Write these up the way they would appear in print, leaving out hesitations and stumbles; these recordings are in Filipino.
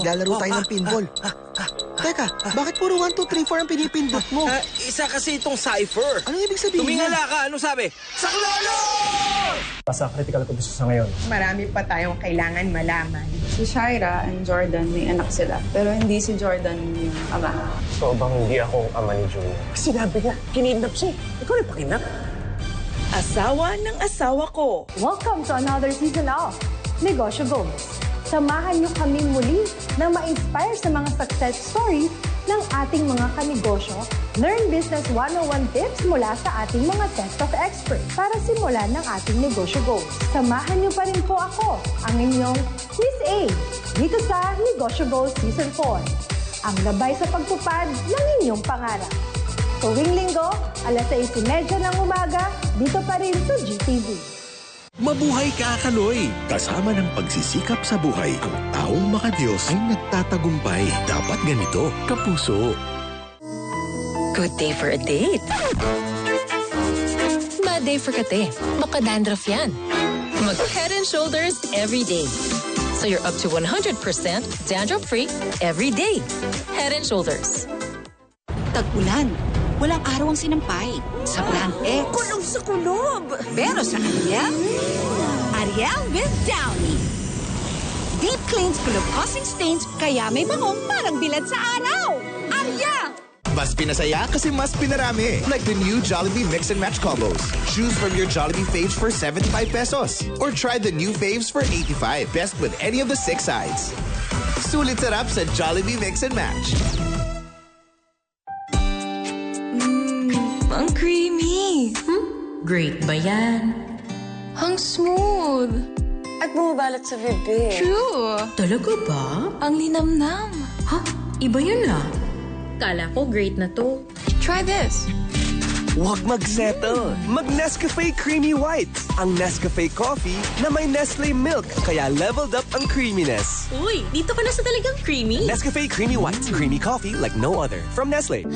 Lalaro tayo ng pinball. Teka, bakit puro 1, 2, 3, 4 ang pinipindot mo? Isa kasi itong cipher. Anong ibig sabihin? Tumingala ka, ano sabi? Saklolo! Sa critical condition sa ngayon. Marami pa tayong kailangan malaman. Si Shaira and Jordan, may anak sila. Pero hindi si Jordan yung ama. So bang hindi ako ama ni Junior? Sinabi niya, kinidnap siya. Ikaw rin pakinap. Asawa ng asawa ko. Welcome to another season of Negosyo Goals. Samahan niyo kami muli na ma-inspire sa mga success stories ng ating mga kanegosyo. Learn Business 101 tips mula sa ating mga set of experts para simulan ng ating negosyo goals. Samahan niyo pa rin po ako, ang inyong Miss A, dito sa Negosyo Goals Season 4. Ang gabay sa pagtupad ng inyong pangarap. Tuwing linggo, alas 6:30 ng umaga, dito pa rin sa GTV. Mabuhay ka, Kaloy! Kasama ng pagsisikap sa buhay, ang taong makadiyos ay nagtatagumpay. Dapat ganito, kapuso. Good day for a date. Bad day for kate. Makadandruff yan. Mag-Head and Shoulders every day. So you're up to 100% dandruff-free every day. Head and Shoulders. Tag-ulan. Walang araw ang sinampay. Sa Plan X. Kulong sa kulob. Pero sa Ariel, Ariel with Downy. Deep cleans kulog-causing stains, kaya may bangong parang bilad sa araw. Ariel! Mas pinasaya kasi mas pinarami. Like the new Jollibee Mix and Match combos. Choose from your Jollibee faves for 75 pesos. Or try the new faves for 85. Best with any of the 6 sides. Sulit sarap sa Jollibee Mix and Match. Ang creamy. Great ba yan? Ang smooth. At bumabalot sa bibig. True. Talaga ba? Ang linamnam. Ha? Iba yun ah. Kala ko great na to. Try this. Huwag mag-settle. Mag-Nescafe Creamy White. Ang Nescafe coffee na may Nestle milk, kaya leveled up ang creaminess. Uy, dito ka na sa talagang creamy. Nescafe Creamy White. Creamy coffee like no other. From Nestle.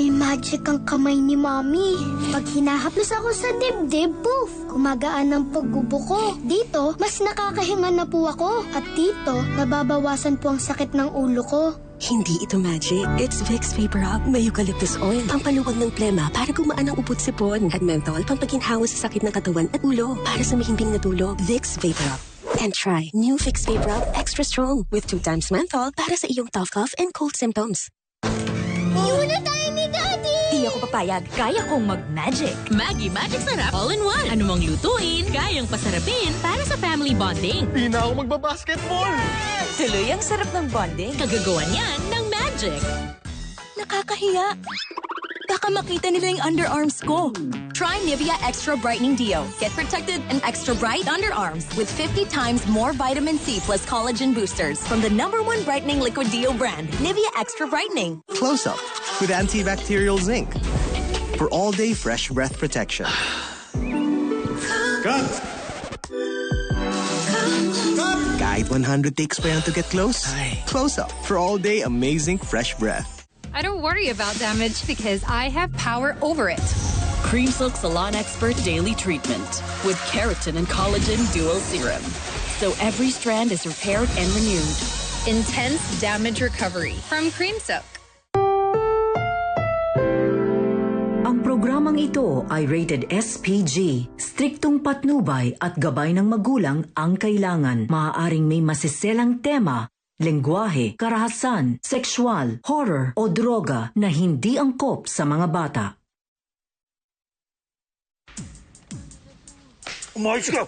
May magic ang kamay ni Mommy. Pag hinahaplos ako sa dibdib, poof! Kumagaan ang paggubo ko. Dito, mas nakakahinga na po ako. At dito, nababawasan po ang sakit ng ulo ko. Hindi ito magic. It's Vicks Vapor Rub. May eucalyptus oil. Pampaluwag ng plema para gumaan ang upot sipon. At menthol, pampaginhawa sa sakit ng katawan at ulo. Para sa mahimbing na tulog, Vicks Vapor Rub. And try new Vicks Vapor Rub Extra Strong with 2 times menthol para sa iyong tough cough and cold symptoms. Iwan na tayo ni Daddy! Di ako papayag. Kaya kong mag-magic. Maggie Magic Sarap All-in-One. Ano mang lutuin, kayang pasarapin para sa family bonding. Di na ako magbabasketball! Tuloy ang sarap ng bonding. Kagagawan yan ng magic. Nakakahiya. Baka makita nila yung underarms ko. Try Nivea Extra Brightening Deo. Get protected and extra bright underarms with 50 times more vitamin C plus collagen boosters from the #1 brightening liquid deo brand, Nivea Extra Brightening. Close Up with antibacterial zinc for all-day fresh breath protection. Cut! Kahit 100 takes pa yan to get close. Close Up for all-day amazing fresh breath. I don't worry about damage because I have power over it. Cream Silk Salon Expert Daily Treatment with keratin and collagen dual serum. So every strand is repaired and renewed. Intense damage recovery from Cream Silk. Ang programang ito ay rated SPG. Striktong patnubay at gabay ng magulang ang kailangan. Maaaring may masiselang tema, lengguwahe, karahasan, sexual, horror o droga na hindi angkop sa mga bata. Umayos ka!